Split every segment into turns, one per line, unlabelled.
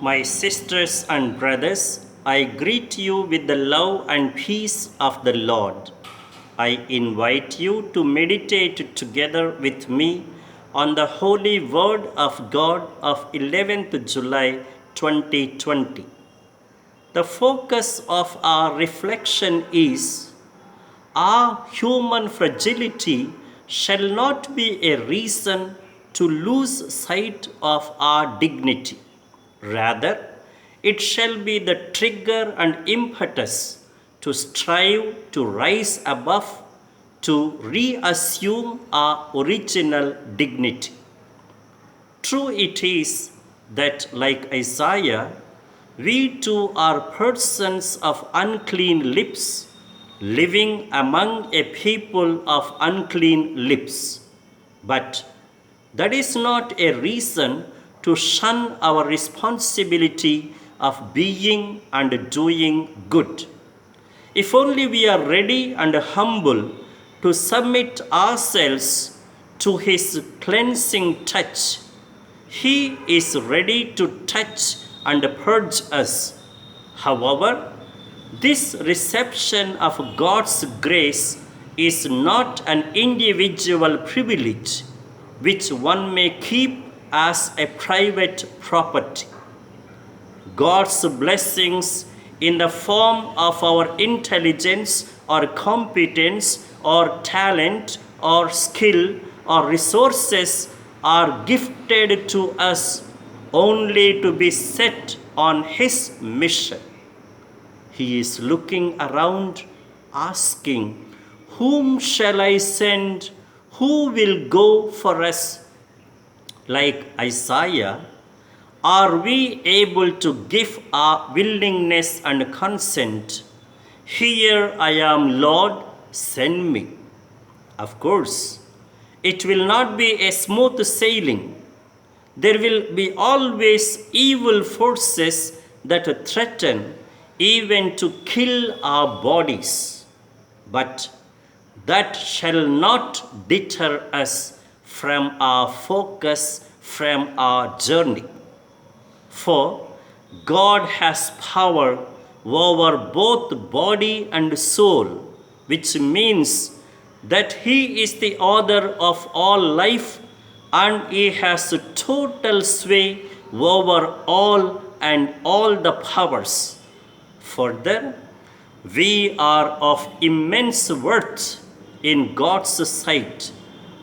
My sisters and brothers, I greet you with the love and peace of the Lord. I invite you to meditate together with me on the holy word of God of 11th July 2020. The focus of our reflection is our human fragility shall not be a reason to lose sight of our dignity. Rather, it shall be the trigger and impetus to strive to rise above, to reassume our original dignity. True it is that, like Isaiah, we too are persons of unclean lips, living among a people of unclean lips. But that is not a reason to shun our responsibility of being and doing good. If only we are ready and humble to submit ourselves to His cleansing touch, He is ready to touch and purge us. However, this reception of God's grace is not an individual privilege which one may keep as a private property. God's blessings in the form of our intelligence or competence or talent or skill or resources are gifted to us only to be set on His mission. He is looking around, asking, "Whom shall I send? Who will go for us?" Like Isaiah, are we able to give our willingness and consent? "Here I am, Lord, send me." Of course, it will not be a smooth sailing. There will be always evil forces that threaten even to kill our bodies. But that shall not deter us from our focus, from our journey. For God has power over both body and soul, which means that He is the author of all life and He has total sway over all and all the powers. Further, we are of immense worth in God's sight,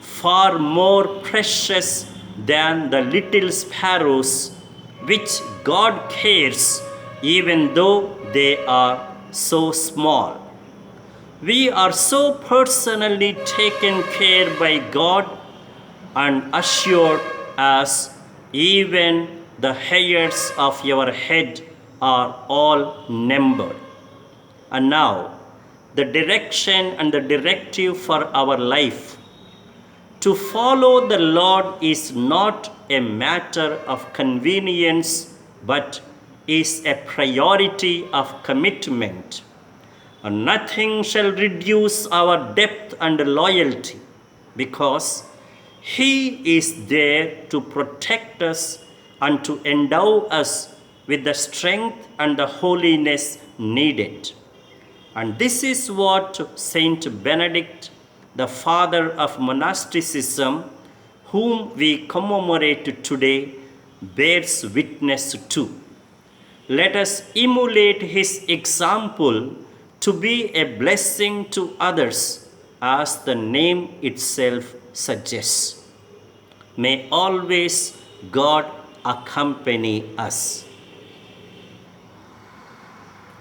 far more precious than the little sparrows, which God cares even though they are so small. We are so personally taken care by God and assured as even the hairs of your head are all numbered. And now, the direction and the directive for our life. To follow the Lord is not a matter of convenience, but is a priority of commitment. And nothing shall reduce our depth and loyalty, because He is there to protect us and to endow us with the strength and the holiness needed. And this is what Saint Benedict, the father of monasticism, whom we commemorate today, bears witness to. Let us emulate his example to be a blessing to others, as the name itself suggests. May always God accompany us.